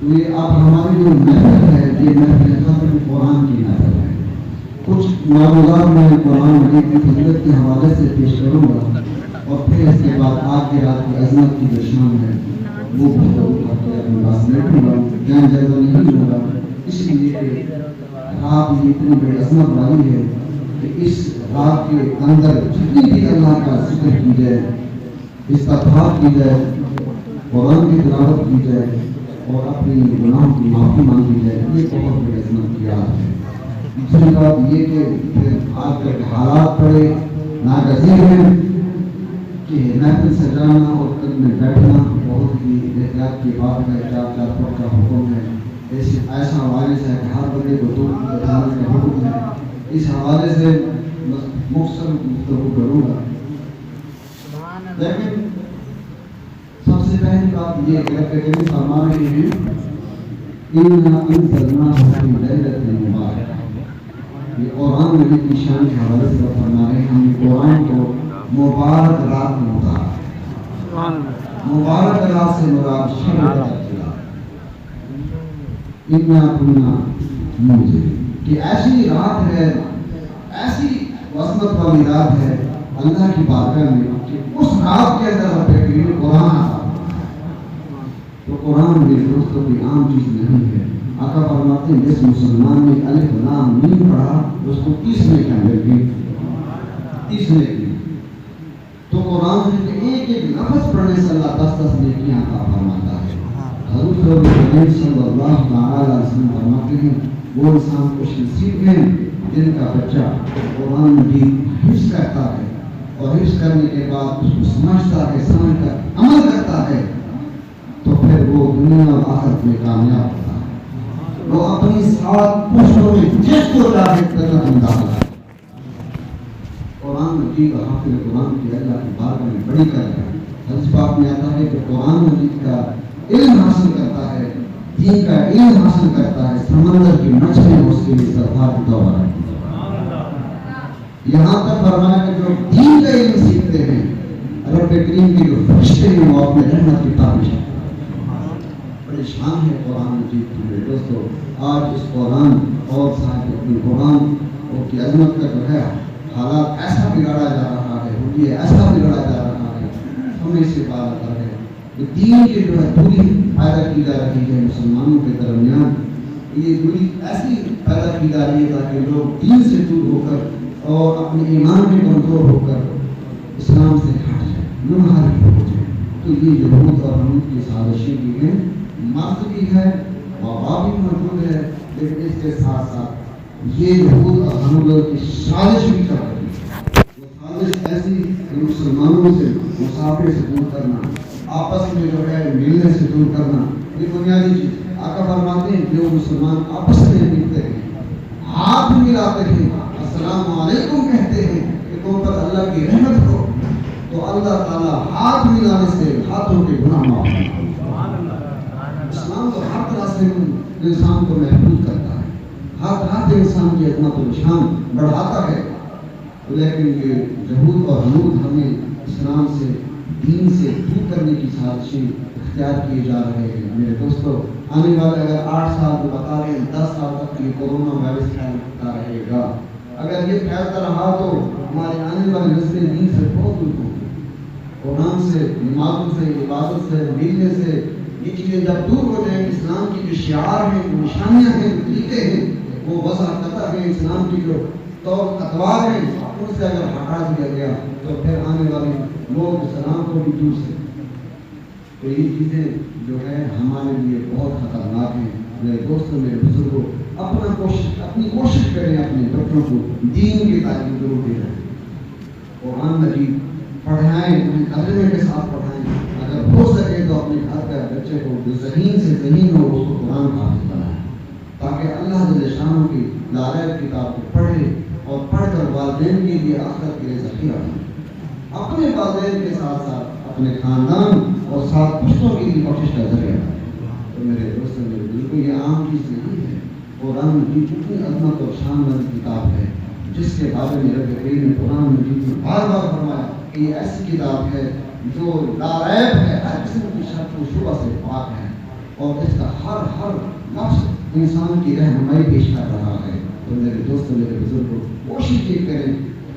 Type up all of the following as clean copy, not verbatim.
تو یہ آپ ہماری جو محفل ہے یہ محفل ختم قرآن کی محفل ہے. کچھ معلومات میں قرآن مجید کی فضیلت کے حوالے سے پیش کروں گا اور پھر اس کے بعد آج کی رات کی عظمت کی جو شان ہے وہ اپنے پاس بیٹھوں گا. جان جگہ نہیں لوں گا اس لیے کہ رات یہ اتنی بڑی عظمت والی ہے کہ اس رات کے اندر جتنی بھی اللہ کا ذکر کی جائے, استغفار کی جائے, قرآن کی تلاوت کی جائے اور اپنی گناہوں کی معافی مانگی جائے, یہ بہت بڑی عظمت کی یاد ہے. دوسری بات یہ کہ پھر آج کل کے حالات بڑے ناگزیر ہیں کہ محفل سجانا اور قلب میں بیٹھنا بہت ہی احتیاط کی بات ہے. 4 فٹ کا حکم ہے. ایسا حوالے سے ہے کہ ہر بندے کو 2 فٹ بٹھانے کا حکم ہے. اس حوالے سے مختصر گفتگو کروں گا. لیکن سب سے پہلی بات یہ ہے کہ رب فرما رہے ہیں اِنَّا أَنزَلْنَاهُ فِي لَيْلَةٍ مُبَارَكَةٍ. یہ قرآن مجید کی شان کے حوالے سے فرما رہے ہیں ہم نے قرآن کو مبارک رات میں اتارا. مبارک رات سے مراد شب قدر. اِنَّا كُنَّا مُنذِرِينَ کہ ایسی رات ہے, ایسی عظمت والی رات ہے اللہ کی بارگاہ میں کہ اس رات کے اندر رب کریم قرآن آتا. تو قرآن میرے دوستوں کی عام چیز نہیں ہے. آقا فرماتے ہیں جس مسلمان نے الف لام میم پڑھا اس کو 30 میں کیا مل گئی, 30 میں کی. تو قرآن کے ایک ایک لفظ پڑھنے سے اللہ 10 نیکیاں عطا فرماتا ہے. حضور صلی اللہ علیہ وسلم فرماتے ہیں وہ انسان خوش نصیب ہیں جن کا بچہ قرآن مجید حفظ کرتا ہے اور حفظ کرنے کے بعد اس کو سمجھتا ہے, سمجھ کر عمل کرتا ہے تو پھر وہ دنیا اور آخرت میں کامیاب ہوتا ہے. وہ اپنی 7 پشتوں میں جس کو چاہے قدم داخل ہے. قرآن مجید اور حافظ قرآن کی اللہ کی بارگاہ میں بڑی قدر ہے. حدیث پاک میں آتا ہے کہ قرآن مجید کا علم حاصل کرتا ہے, دین کا علم حاصل کرتا ہے, سمندر کی مچھلیاں اس کے لیے استغفار کی دعا ہے. یہاں تک فرمایا کہ جو دین کا علم سیکھتے ہیں رب کریم کے جو فرشتے ہیں وہ اپنے رحمت کی تابش ہے. بڑی شان ہے قرآن مجید کی میرے دوستو. آج اس قرآن اور صاحب اپنے قرآن کی عظمت کا جو ہے حالات ایسا بگاڑا جا رہا ہے, یہ ایسا بگاڑا جا رہا ہے, ہمیں سے بات آتا ہے دین کی جو ہے دوری پیدا کی جا رہی ہے مسلمانوں کے درمیان. یہ دوری ایسی پیدا کی جا رہی ہے تاکہ لوگ دین سے دور ہو کر اور اپنے ایمان میں کمزور ہو کر اسلام سے ہٹ جائیں, منحرف ہو جائیں. تو یہ یہود اور حمود کی سازشیں کی ہیں. مرض بھی ہے, وبا بھی موجود ہے, لیکن اس کے ساتھ ساتھ یہ یہود اور حمود کی سازش بھی چل رہی ہے. وہ سازش ایسی کہ مسلمانوں سے مسافر سے دور کرنا, آپس میں جو ہے ملنے سے دور کرنا, یہ بنیادی چیز. آقا فرماتے ہیں جو مسلمان آپس میں ملتے ہیں, ہاتھ ملاتے ہیں, السلام علیکم کہتے ہیں کہ تم پر اللہ کی رحمت ہو, تو اللہ تعالیٰ ہاتھ ملانے سے ہاتھوں کے گناہ معاف کرتا ہے. اسلام تو ہر طرح سے انسان کو محفوظ کرتا ہے, ہر طرح سے انسان کی عظمت و شان بڑھاتا ہے. لیکن یہ یہود اور حمود ہمیں اسلام سے, دین سے دور کرنے کی سازشیں اختیار کیے جا رہے ہیں. میرے دوستو آنے والے اگر 8 سال تو بتا رہے ہیں 10 سال تک یہ کورونا وائرس پھیلتا رہے گا. اگر یہ پھیلتا رہا تو ہمارے آنے والے نسلیں دین سے بہت دور ہوں گی. قرآن سے, نمازوں سے, عبادت سے, ملنے سے یہ چیزیں جب دور ہو جائیں, اسلام کی جو شعار ہیں, جو نشانیاں ہیں, جو طریقے ہیں, وہ وضع کرتا ہے اسلام کی جو تو اطوار ہیں ان سے اگر ہٹا دیا گیا تو پھر آنے والے لوگ اسلام کو بھی دور سے. تو یہ چیزیں جو ہے ہمارے لیے بہت خطرناک ہیں. میرے دوستوں, میرے بزرگوں, اپنی کوشش کریں اپنے بچوں کو دین کی تعلیم ضرور دے رہے ہیں. قرآن مجید پڑھائیں, انہیں ترجمے کے ساتھ پڑھائیں. اگر ہو سکے تو اپنے گھر کے بچے کو جو ذہین سے ذہین ہو اس کو قرآن کا حافظ بنائیں تاکہ اللہ جل شانہ کی لاریب کتاب کو پڑھے اور پڑھ کر والدین کے لیے آخرت کے لیے ذخیرہ بنے. اپنے والدین کے ساتھ ساتھ اپنے خاندان اور 7 پشتوں کی بھی کوشش کا ذریعہ بنے. تو میرے دوستوں, میرے بزرگوں, یہ عام چیز نہیں ہے. قرآن مجید اتنی عظمت اور شان والی کتاب ہے جس کے بارے میں رب کریم نے قرآن مجید میں بار بار فرمایا کہ یہ ایسی کتاب ہے جو لا ریب ہے, ہر قسم کی شک و شبہ سے پاک ہے. اور اس کا ہر لفظ انسان کی رہنمائی پیش کر رہا ہے. تو میرے دوستوں میرے بزرگوں کوشش یہ کریں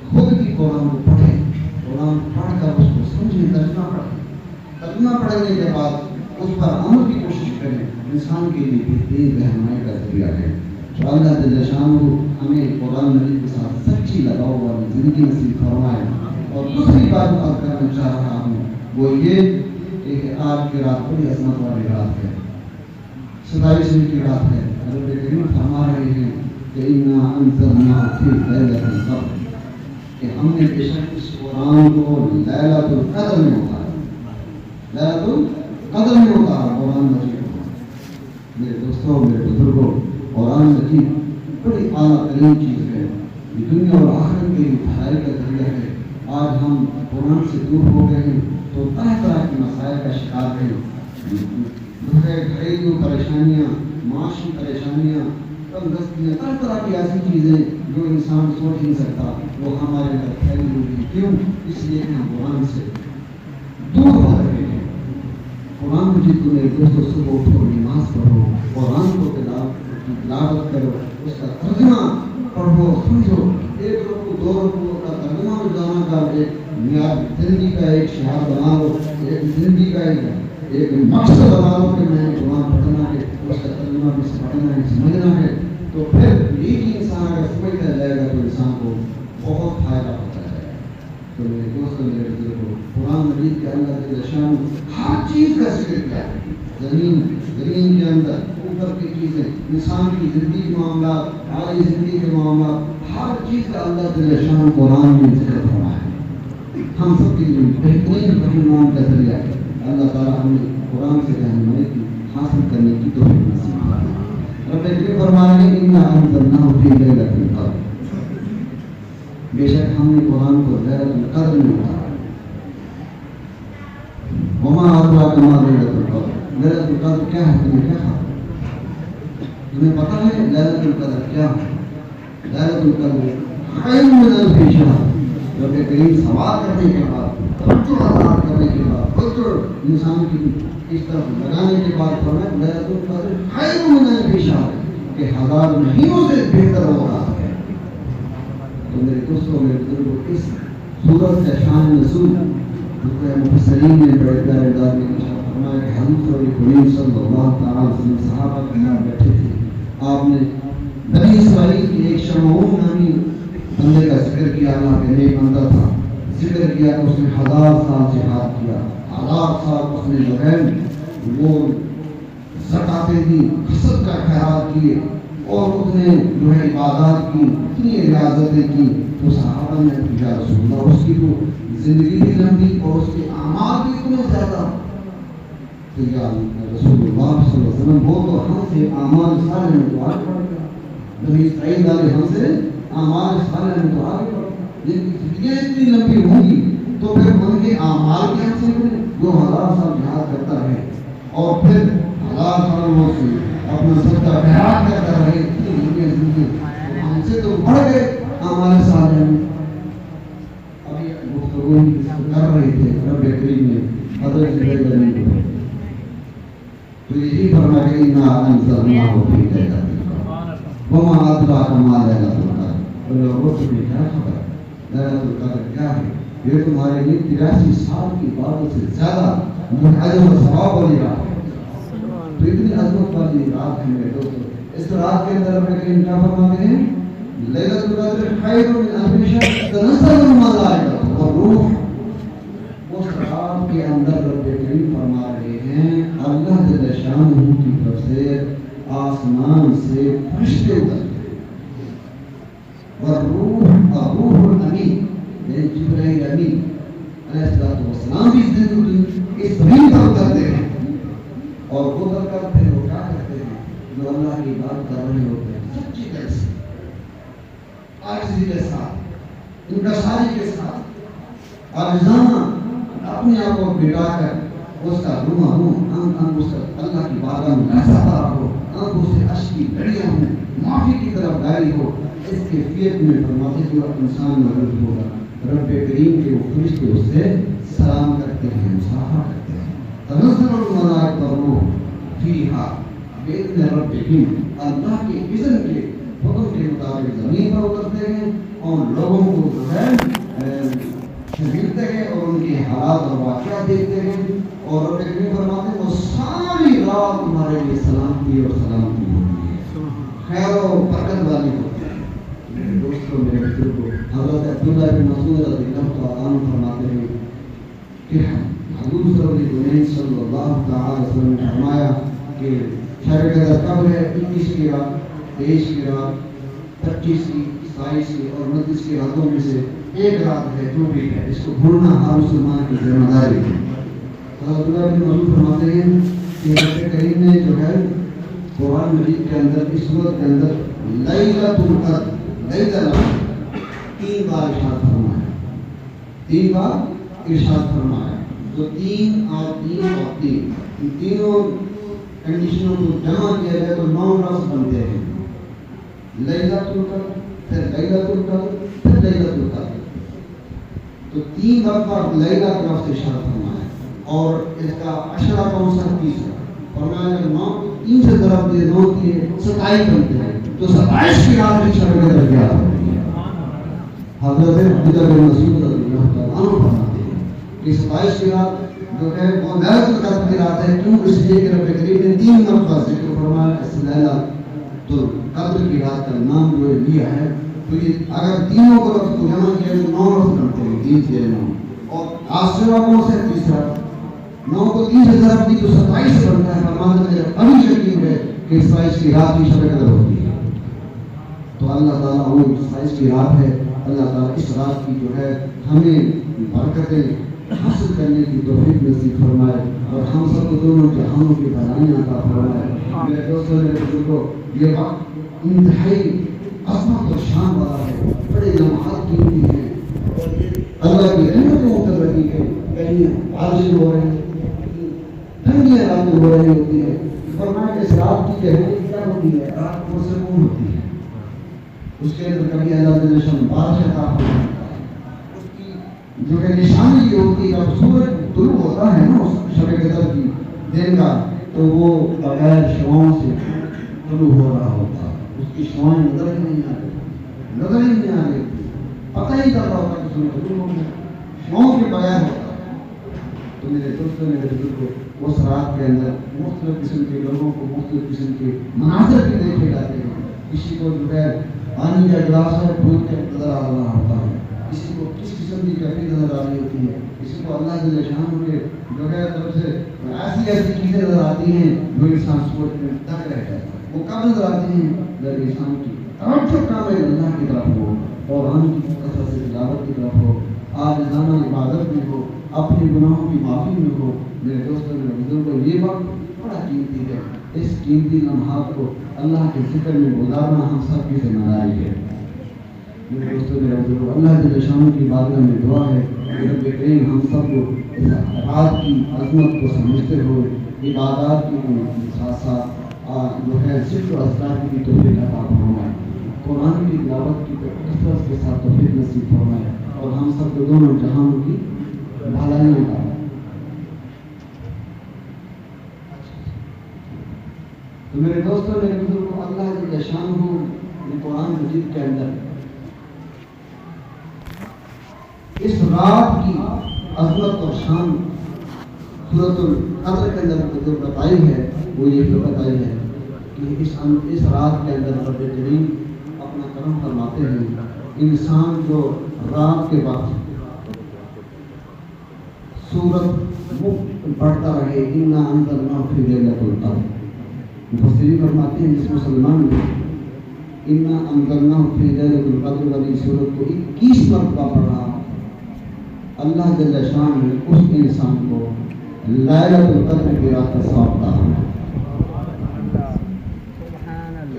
خود بھی قرآن کو پڑھیں, قرآن پڑھ کر اس کو سمجھیں, ترجمہ پڑھنے کے بعد اس پر عمل کی کوشش کریں. انسان کے لیے بہترین رہنمائی کا ذریعہ ہے. تو اللہ جل شانہ ہمیں قرآن مجید کے ساتھ سچی لگاؤ والی زندگی نصیب فرمائے. اور دوسری بات بات کرنا چاہ رہا ہوں وہ یہ کہ آج کی رات بڑی عظمت والی رات ہے, 27ویں کی رات ہے. رب کریم فرما رہے ہیں کہ اِنَّا أَنزَلْنَاهُ فِي لَيْلَةِ الْقَدْرِ, کہ ہم نے بے شک اس قرآن کو لیلۃ القدر میں اتارا, لیلۃ القدر میں اتارا قرآن مجید کو. میرے دوستوں میرے بزرگوں قرآن مجید بڑی اعلیٰ ترین چیز ہے, یہ دنیا اور آخرت کے لیے بھلائی کا ذریعہ ہے. آج ہم قرآن سے دور ہو گئے ہیں تو طرح طرح کے مسائل کا شکار ہیں. گھریلو پریشانیاں, معاشی پریشانیاں, تندرستیاں, طرح طرح کی ایسی چیزیں جو انسان سوچ نہیں سکتا وہ ہمارے اندر پھیلی ہوئی ہیں. کیوں؟ اس لیے کہ ہم قرآن سے دور ہو رہے ہیں. قرآن مجید کو میرے دوستوں صبح اٹھو, نماز پڑھو, قرآن کو تلاوت کرو, اس کا ترجمہ پڑھو, سمجھو. ایک رکوع دو رکوع کا ترجمہ روزانہ کا ایک میعاد زندگی کا ایک شعار بنا لو, ایک زندگی کا ایک مقصد بنا لو کہ میں قرآن پڑھنا ہے, اس کا ترجمہ بھی پڑھنا ہے, سمجھنا ہے. تو پھر ایک ہی انسان اگر سمجھتا جائے گا تو انسان کو بہت فائدہ ہوتا ہے. تو میرے دوستوں میرے بزرگوں قرآن مجید کے اللہ جل شانہ ہر چیز کا ذکر کیا ہے. زمین کے اندر اوپر کی چیزیں, انسان کی زندگی کے معاملات, عالمی زندگی کے معاملات, ہر چیز کا اللہ جل شانہ قرآن میں ذکر فرمایا ہے. ہم سب کے لیے بہترین رہنمائی کا ذریعہ ہے. اللہ تعالیٰ ہمیں قرآن سے رہنمائی کی حاصل کرنے کی توفیق نصیب فرمائے. رب کریم فرما رہے ہیں اِنَّا أَنزَلْنَاهُ فِي لَيْلَةِ الْقَدْرِ, بے شک ہم نے قرآن کو لیلۃ القدر میں اتارا. وَمَا أَدْرَاكَ مَا لَيْلَةُ الْقَدْرِ, لیلۃ القدر کیا ہے تمہیں کیا خبر؟ تمہیں پتہ ہے لیلۃ القدر کیا ہے؟ لیلۃ القدر خیر من الف شہر. رب کریم سوال کرنے کے بعد, توجہ آزاد کرنے کے بعد, توجہ انسان کی اس طرف لگانے کے بعد فرمایا لیلۃ القدر خیر من الف شہر, کہ 1000 مہینوں سے بہتر ہو رہا ہے. تو میرے دوستوں میرے بزرگوں اس سورت کا شان نزول مفسرین نے بڑے پیارے انداز میں فرمایا کہ حضرت کریم صلی اللہ تعالیٰ علیہ وسلم صحابہ کے ساتھ بیٹھے تھے. آپ نے بنی اسرائیل کی ایک شمعون نامی بندے کا ذکر کیا. اللہ کے نیک بندہ تھا, ذکر کیا کہ اس نے 1000 سال جہاد کیا, 1000 سال اس نے جو ہے وہ زکاتیں دی, حسد کا خیرات کیے, اور اس نے جو ہے عبادات کی, اتنی ریاضتیں کی. تو صحابہ نے پوچھا رسول اللہ اس کی تو زندگی بھی لمبی اور اس کے اعمال بھی اتنے زیادہ. تو یا رسول اللہ صلی اللہ علیہ وسلم وہ تو ہم سے اعمال صالح میں تو آگے بڑھ گیا, بنی اسرائیل والے ہم سے اعمال صالح میں تو آگے بڑھ گیا. لیکن زندگیاں اتنی لمبی ہوں گی تو پھر ان کے اعمال بھی ہم سے ملے, جو 1000 سال جہاد کرتا ہے اور پھر 1000 سالوں سے اپنا سب کا خیرات کرتا رہے, ہم سے تو بڑھ گئے اعمال صالح میں. ابھی گفتگو کر رہے تھے رب کریم نے حضرت جبرائیل علیہ السلام تو یہی فرمایا کہ اِنَّا أَنزَلْنَاهُ فِي لَيْلَةِ الْقَدْرِ وَمَا أَدْرَاكَ مَا لَيْلَةُ الْقَدْرِ. اور لوگوں سے بھی کیا خبر لیلۃ القدر کیا ہے؟ یہ تمہارے لیے 83 سال کی عبادت سے زیادہ اجر و ثواب والی رات ہے. تو اتنی عظمت والی رات ہے میرے دوستوں. اس رات کے اندر رب کریم کیا فرماتے ہیں؟ لیلۃ القدر خیر من الف شہر تنزل الملائکۃ والروح. اس رات کے اندر رب کریم فرما رہے ہیں اللہ جل شانہ کی طرف سے آسمان سے فرشتے اترتے ہیں, والروح الروح الامین یعنی جبرائیل امین علیہ السلام بھی اس زمین پر اترتے ہیں. اور اتر کر پھر وہ کیا کرتے ہیں؟ جو اللہ کی بات کر رہے ہوتے ہیں سچی دل سے, عاجزی کے ساتھ, انکساری کے ساتھ, عاجزانہ اپنے آپ کو بگا کر اس کا اس کا اللہ کی بارگاہ میں ایسا پارا ہو, آنکھوں سے اشک کی لڑیاں ہوں, معافی کی طرف داری ہو. اس کیفیت میں فرماتے جو انسان موجود ہوگا رب کریم کے وہ فرشتے اس سے سلام کرتے ہیں, مصافحہ کرتے ہیں. تنزل الملائکۃ والروح, فیہا بِإِذْنِ رَبِّهِمْ، اللہ کے اذن کے حکم کے مطابق زمین پر اترتے ہیں اور لوگوں کو جو ہے ملتے ہیں اور ان کے حالات اور واقعات دیکھتے ہیں، اور رب کریم فرماتے ہیں وہ ساری رات تمہارے لیے سلامتی اور سلامتی ہوتی ہے، خیر و برکت والی ہوتی ہے۔ میرے دوستوں، میرے بزرگوں، حضرت عبداللہ بن مسعود رضی اللہ تعالیٰ عنہ فرماتے ہیں کہ حضور صلی اللہ تعالی وسلم نے فرمایا کہ شب قدر کب ہے؟ 21 کی رات، 23 کی رات، 25 کی، 27 کی اور 29 کی راتوں میں سے ایک رات ہے جو بھی ہے، اس کو بھولنا ہر مسلمان کی ذمہ داری ہے۔ حضرت عبداللہ بن مسعود فرماتے ہیں کہ رب کریم نے جو ہے قرآن مجید کے اندر اس سورت کے اندر لیلۃ القدر، تین بار ارشاد فرمایا، تین بار ارشاد فرمایا، تو تین اور تین اور تین، ان تینوں کنڈیشنوں کو جمع کیا جائے تو 9 لفظ بنتے ہیں، لیلۃ القدر، پھر لیلۃ القدر، پھر لیلۃ القدر، تو 3 مرتبہ لیلہ کا لفظ ارشاد فرمایا، اور اس کا عشرہ کون سا؟ 30 فرمایا کہ 9 کو 3 سے ضرب دے 9 کے 27 بنتے ہیں، تو 27 کی رات بھی شب قدر کی رات ہوتی ہے۔ حضرت عبداللہ بن مسعود رضی اللہ تعالیٰ عنہ فرماتے ہیں کہ 27 کی رات جو ہے وہ لیلۃ القدر کی رات ہے، کیوں؟ اس لیے کہ رب کریم نے 3 مرتبہ ذکر فرمایا اس لیلۃ القدر کی رات کا نام جو لیا ہے، تو یہ اگر تینوں کو لفظ کو جمع کیا تو 9 لفظ بنتے ہیں، 3 سے 9، اور آخرہ کون سے؟ تیسرا، 9 کو 3 سے ضرب دی تو 27 بنتا ہے۔ فرماتے ہیں ابھی یقین ہے کہ 27 کی رات بھی شب قدر ہوتی ہے، تو اللہ تعالیٰ وہ 27 کی رات ہے، اللہ تعالیٰ اس رات کی جو ہے ہمیں برکتیں حاصل کرنے کی توفیق نصیب فرمائے، اور ہم سب کو دونوں جہانوں کی بھلائیاں عطا فرمائے۔ میرے دوستوں، میرے بزرگوں، یہ وقت انتہائی عظمت اور شان والا ہے، بڑے لمحات قیمتی ہیں، اللہ کی رحمتوں اتر رہی ہے، کہیں بارشیں ہو رہی ہیں، ٹھنڈیاں راتیں ہو رہی ہوتی ہیں۔ فرمایا کہ اس رات کی اہمیت کیا ہوتی ہے؟ رات کو سکون ہوتی ہے، اس کے اندر کبھی اللہ تعالیٰ شان بارش عطا فرماتا ہے، اس کی جو کہ نشانی یہ ہوتی ہے جب سورج طلوع ہوتا ہے نا اس شب قدر کی دن کا، تو وہ بغیر شعاؤں سے طلوع ہو رہا ہوتا ہے، اس کی شعائیں نظر ہی نہیں آ رہی، نظر ہی نہیں آ رہی، پتہ ہی چل رہا ہوتا کہ سورج طلوع ہو گیا، شعاؤں کے بغیر ہوتا ہے۔ تو میرے دوستوں، میرے بزرگوں، اس رات کے اندر مختلف قسم کے لوگوں کو مختلف قسم کے مناظر بھی دیکھے جاتے ہیں، کسی کو جو ہے پانی کا گلاس ہے پھول کے نظر آ رہا ہوتا ہے، کسی کو کس قسم کی کیفیت نظر آ رہی ہوتی ہے، کسی کو اللہ کے شان کے جو ہے طرف سے ایسی چیزیں نظر آتی ہیں جو انسان سوچ میں دک رہ جاتا ہے۔ وہ کب نظر آتی ہیں؟ جب انسان کی توجہ کامل اللہ کی طرف ہو، قرآن کی کثرت سے تلاوت کی طرف ہو، عاجزانہ عبادت میں ہو، اپنے گناہوں کی معافی میں ہو۔ میرے دوستوں، میرے بزرگوں، یہ وقت بڑا قیمتی ہے، اس قیمتی لمحات کو اللہ کے ذکر میں گزارنا ہم سب کی ذمہ داری ہے۔ میرے دوستوں، میرے بزرگوں، اللہ جل شانہ کی بارگاہ میں دعا ہے کہ رب کریم ہم سب کو اس رات کی عظمت کو سمجھتے ہوئے عبادات کی ساتھ ساتھ جو ہے ذکر و اذکار کی توفیق عطا فرمائے، قرآن کی تلاوت کی کثرت کے ساتھ توفیق نصیب فرمائے، اور ہم سب کو دونوں جہانوں کی بھلائیاں عطا فرمائے۔ تو میرے دوستوں، میرے بزرگوں، اللہ جل شانہ قرآن مجید کے اندر اس رات کی عظمت اور شان سورۃ القدر کے اندر جو بتائی ہے وہ یہ بھی بتائی ہے کہ اس رات کے اندر رب کریم اپنا کرم فرماتے ہیں۔ انسان جو رات کے وقت سورت پڑھتا رہے، انا انزلناہ فی لیلۃ القدر، مفسرین فرماتے ہیں جس مسلمان نے انا انزلناہ فی لیلۃ القدر والی سورت کو 21 مرتبہ پڑھا، اللہ جل شان نے اس انسان کو لیلۃ القدر کی رات کا ثواب عطا فرمایا۔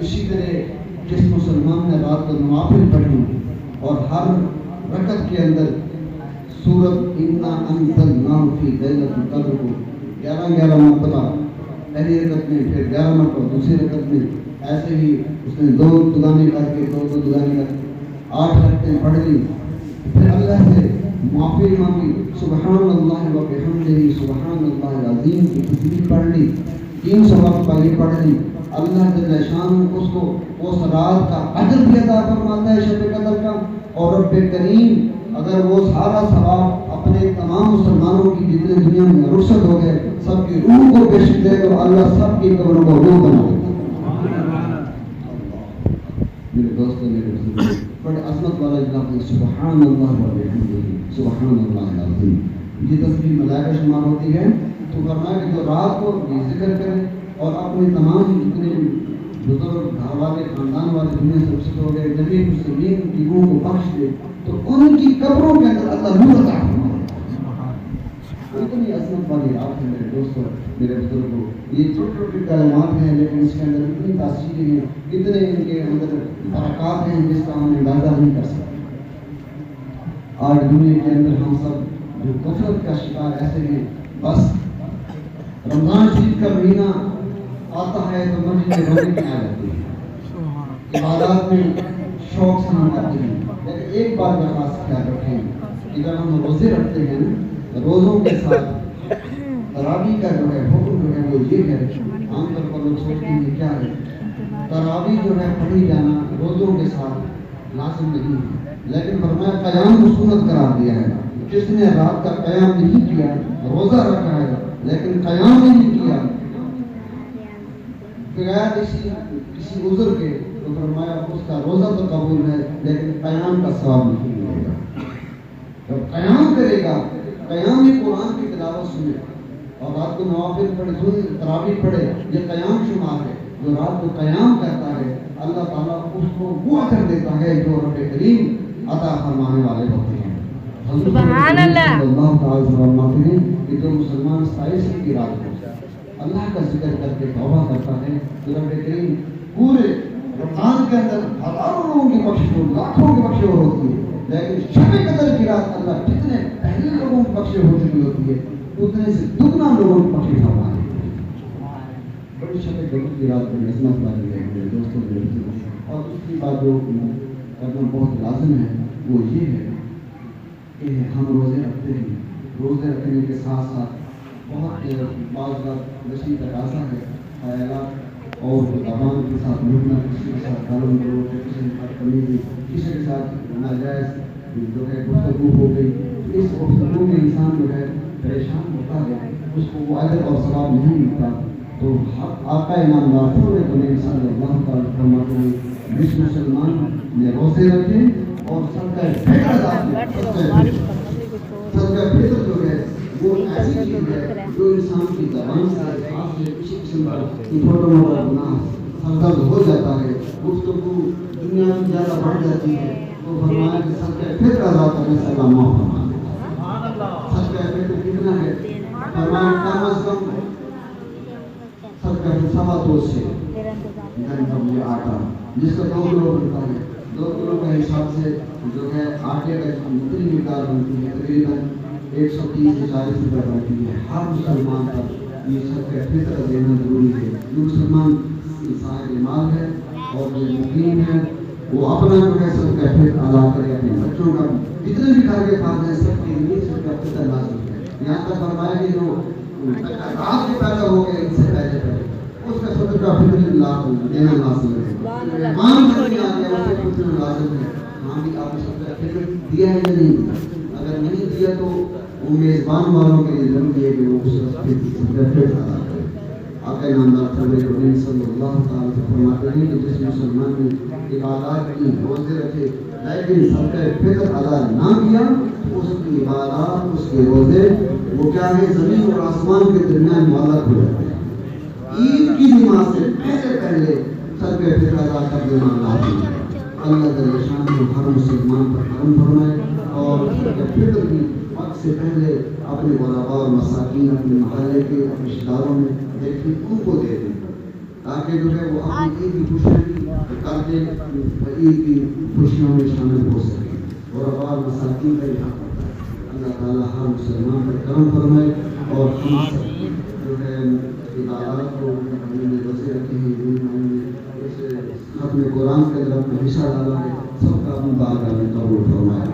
اسی طرح جس مسلمان نے رات کو نوافل پڑھی اور ہر رکعت کے اندر سورت انا انزلناہ فی لیلۃ القدر کو 11 مرتبہ پہلی رکعت میں، پھر 11 مرتبہ دوسری رکعت میں، ایسے ہی اس نے 2 دگانے کر کے 2 دگانے کر کے 8 رکعتیں پڑھ لی، پھر اللہ سے معافی مانگی، سبحان اللہ و بحمدہ سبحان اللہ العظیم کی تسبیح پڑھ لی، 300 وقت کا یہ پڑھ لی، اللہ جل شان اس کو اس رات کا اجر بھی عطا فرماتا ہے شب قدر کا. اور رب کریم اگر وہ سارا ثواب اپنے تمام مسلمانوں کی جتنے دنیا میں رخصت ہو گئے سب کی روح کو پیش دے تو اللہ سب کی قبروں کو روح بنا دیتا ہے. میرے دوستوں میرے بزرگوں بڑے عظمت والا جناب ہے سبحان اللہ و بحمدہ سبحان اللہ العظیم. یہ تصویر ملائکہ شمار ہوتی ہے تو فرمایا کہ جو رات کو یہ ذکر کرے اور اپنے تمام جتنے بزرگ گھر والے خاندان والے دنیا سے رخصت ہو گئے جميع مسلمین کی روح کو بخش دے تو ان کی قبروں کے اندر اللہ نور عطا فرمائے. اتنی عظمت والی رات ہے میرے دوستوں میرے بزرگوں. یہ چھوٹی چھوٹی کلمات ہیں لیکن اس کے اندر اتنی تاثیریں ہیں اتنے ان کے اندر برکات ہیں جس کا ہم اندازہ نہیں کر سکتے. آج دنیا کے اندر ہم سب جو غفلت کا شکار ایسے ہیں بس رمضان شریف کا مہینہ آتا ہے تو مسجد میں روزے کی آ جاتی ہے عبادات میں شوق سے ہم کرتے ہیں. لیکن ایک بات کا خاص خیال رکھیں کہ جب ہم روزے رکھتے ہیں نا روزوں کے ساتھ تراویح کا جو ہے حکم جو ہے وہ یہ ہے عام طور پر لوگ سوچتے ہیں کیا ہے تراویح جو ہے پڑھی جانا روزوں کے ساتھ لازم نہیں ہے لیکن فرمایا قیام کو سنت قرار دیا ہے. جس نے رات کا قیام نہیں کیا روزہ رکھا ہے لیکن قیام نہیں کیا بغیر کسی عذر کے تو فرمایا اس کا روزہ تو قبول ہے لیکن قیام کا ثواب نہیں ملے گا. جب قیام کرے گا قیام میں قرآن کی تلاوت سنے اور رات کو نوافل پڑھے تراویح پڑھے یہ قیام شمار ہے. جو رات کو قیام کرتا ہے اللہ تعالیٰ اس کو وہ اجر دیتا ہے جو رب کریم عطا فرمانے والے ہوتے ہیں. سبحان اللہ. اللہ تعالیٰ فرماتے ہیں کہ جو مسلمان 27 کی رات کو اللہ کا ذکر کر کے توبہ کرتا ہے تو رب کریم پورے رمضان کے اندر ہزاروں لوگوں کی بخشش لاکھوں کی بخشش ہوتی ہے لیکن شب قدر کی رات اللہ جتنے پہلے لوگوں کی بخشش ہو چکی ہوتی ہے اتنے سے دگنا لوگوں کی بخشش فرما دیتی ہے. بڑی شب قدر کی رات بڑی عظمت والی ہے میرے دوستوں میرے بزرگوں. اور اس کی بات جو کرنا بہت لازم ہے وہ یہ ہے کہ ہم روزے رکھتے ہیں. روزے رکھنے کے ساتھ ساتھ بہت بعض نشی تقاضا ہے خیالات اور زبان کے ساتھ لڑنا کسی کے ساتھ گالوں گلوچ کسی کے ساتھ تمیزی کسی کے ساتھ ناجائز جو ہے گفتگو ہو گئی. اس گفتگو میں انسان جو ہے پریشان ہوتا ہے اس کو وہ اجر اور ثواب نہیں ملتا. تو آقا انعامدار صلی اللہ تعالیٰ فرماتے ہیں جس مسلمان نے روزے رکھے اور صدقہ فطر ادا کیا صدقہ فطر جو ہے وہ ایسی چیز ہے جو انسان کی زبان سے ہاتھ سے کسی قسم کا چھوٹا موٹا گناہ سرزد ہو جاتا ہے گفتگو دنیا میں زیادہ بڑھ جاتی ہے تو فرمایا کہ صدقہ فطر ادا کرنے سے اللہ معاف فرماتا ہے. صدقہ فطر کتنا ہے فرمایا کم از کم صدقہ سوا دو سے یہ آٹا جس کا 2 کلو بنتا ہے 2 کلو کا حساب سے جو ہے آٹے کا اتنی مقدار بنتی ہے تقریباً 130 سے 40 روپے بنتی ہے. ہر مسلمان پر یہ صدقہ فطر دینا ضروری ہے. جو مسلمان صاحب مال ہے اور جو مقیم ہے وہ اپنا جو ہے صدقہ فطر ادا کرے اپنے بچوں کا جتنے بھی گھر کے کام ہیں سب کے لیے صدقہ فطر لازم ہے. یہاں تک فرمایا کہ جو رات کے پیدا ہو گئے ان سے پہلے اس کا صدقہ فطر دینا لازم ہے. مہمان گھر میں آ گیا اسے پوچھنا لازم ہے ہاں بھی آپ نے صدقہ فطر دیا ہے یا نہیں دیا. اگر نہیں دیا تو وہ میزبان والوں کے لیے ضروری ہے کہ وہ اس صدقہ فطر ادا کریں. آقا انعامدار صلی اللہ تعالیٰ فرماتے ہیں کہ جس مسلمان نے عبادات کی روزے رکھے لیکن صدقہ فطر ادا نہ کیا اس کی عبادات اس کے روزے وہ کیا ہے زمین اور آسمان کے درمیان معلق ہو جاتے ہیں. عید کی نماز سے پہلے صدقہ فطر ادا کر دینا لازم ہے. اللہ تعالی شان کو ہر مسلمان پر کرم فرمائے اور صدقہ فطر کی وقت سے پہلے اپنے غرباء اور مساکین اپنے محلے کے اپنے رشتہ داروں میں دیکھیں ان کو دے دیں تاکہ جو ہے وہ اپنی عید کی خوشیاں کر کے عید کی خوشیوں میں شامل ہو سکیں. غرباء اور مساکین کا یہ حق ہوتا ہے. اللہ تعالیٰ ہر مسلمان پر کرم فرمائے اور ہم سب جو ہے عبادات کو اپنے میں بسے رکھے ہیں ختم قرآن کے اندر اپنا حصہ ڈالا ہے سب کا اپنی بارگاہ میں قبول فرمائے.